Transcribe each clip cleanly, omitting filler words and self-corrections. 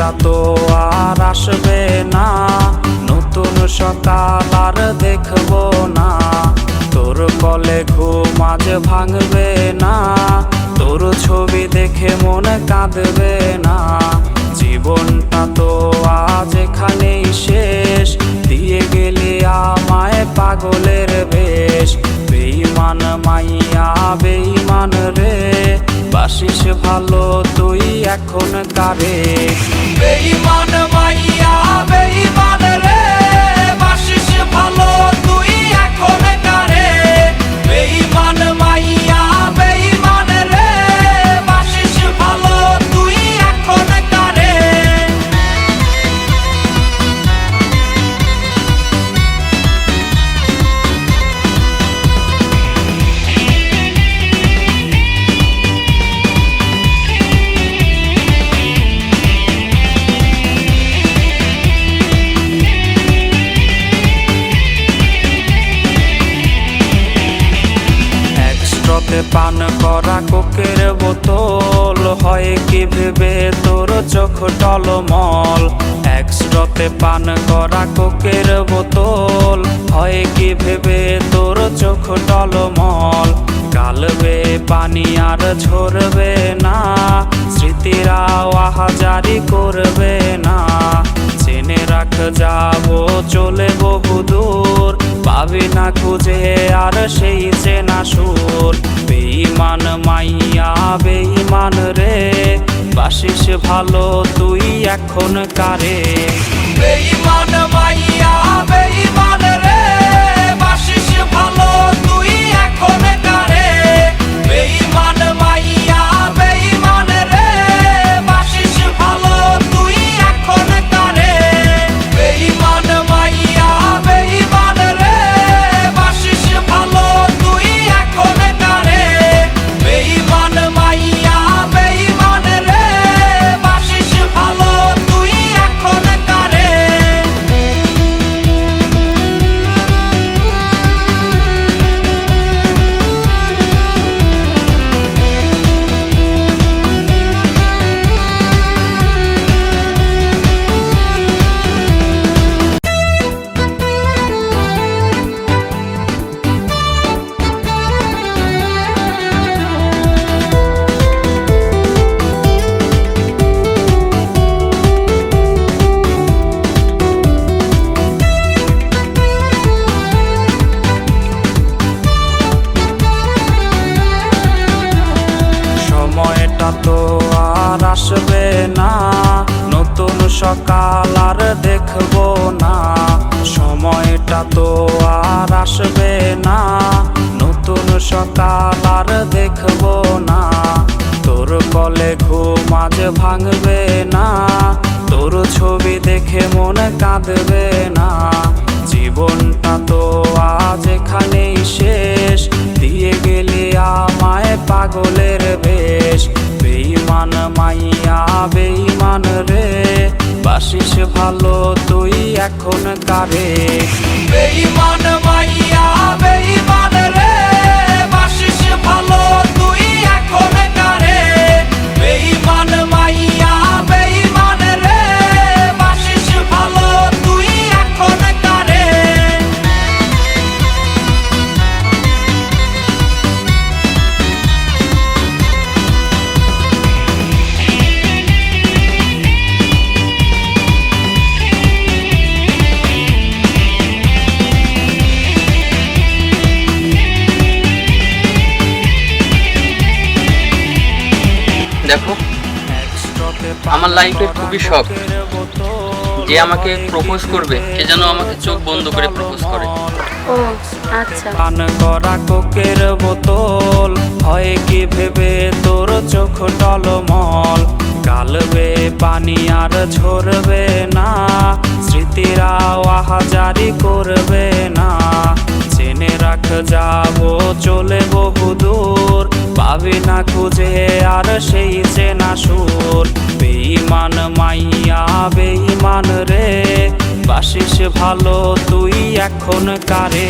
জীবনটা তো আর আসবে না, নতুন সকাল আর দেখবো না। তোর কলে ঘুম আজ ভাঙবে না, তোর ছবি দেখে মন কাঁদবে না। জীবনটা তো আজ এখানেই শেষ, দিয়ে গেলি আমায় পাগলের বেশ। বেঈমান মাইয়া বেঈমান রে, বাসিস ভালো তুই এখন কারে। বেঈমান মাইয়া বেঈমান রে, বাসিস ভালো তুই এখন কারে। বেঈমান মাইয়া বেঈমান রে, বাসিস ভালো তুই এখন কারে। পান করা কোকের বোতল, হয় কি ভেবে তোর চোখ টলমল। একস্ট্রাতে পান করা কোকের বোতল, হয় কি ভেবে তোর চোখ টলমল। গালবে পানি আর ঝরবে না, স্মৃতিরা আহাজারি করবে না। জেনে রাখ যাবো চলে বহুদূর, পাবি না খুঁজে আর সেই চেনা সুর। বেঈমান মাইয়া বেঈমান রে, বাসিস ভালো তুই এখন কারে। বেঈমান মাইয়া বেঈমান রে, বাসিস ভালো তুই এখন কারে। বেঈমান মাইয়া বেঈমান রে, বাসিস ভালো তুই এখন কারে। বেঈমান মাইয়া বেঈমান রে, বাসিস ভালো তুই এখন কারে। বেঈমান মাইয়া বেঈমান রে, বাসিস ভালো তুই এখন কারে। সময়টা তো আর আসবে না, নতুন সকাল আর দেখবো না। সময়টা তো আর আসবে না, নতুন সকাল আর দেখবো না। তোর কলে ঘুম আজ ভাঙবে না, তোর ছবি দেখে মন কাঁদবে না। জীবনটা তো আজ এখানেই শেষ, দিয়ে গেলি আমায় পাগলের বেশ। বেঈমান মাইয়া বেঈমান রে, বাসিস ভালো তুই এখন কারে। বেঈমান মাইয়া বেঈমান রে, বাসিস ভালো তুই এখন কারে। বেঈমান মাইয়া বেঈমান রে, বাসিস ভালো তুই এখন কারে। দেখো, আমার লাইফের খুবই শখ যে আমাকে প্রপোজ করবে সে যেন আমাকে চোখ বন্ধ করে প্রপোজ করে। ও আচ্ছা। পান করা কোকের বোতল, হয় কি ভেবে তোর চোখ টলমল। গালবে পানি আর ঝরবে না, স্মৃতিরা আহাজারি করবে না। জেনে রাখ যাবো চলে বহুদূর, পাবি না খুঁজে আর সেই চেনা সুর। বেঈমান মাইয়া বেঈমান রে, বাসিস ভালো তুই এখন কারে।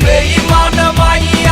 বেঈমান মাইয়া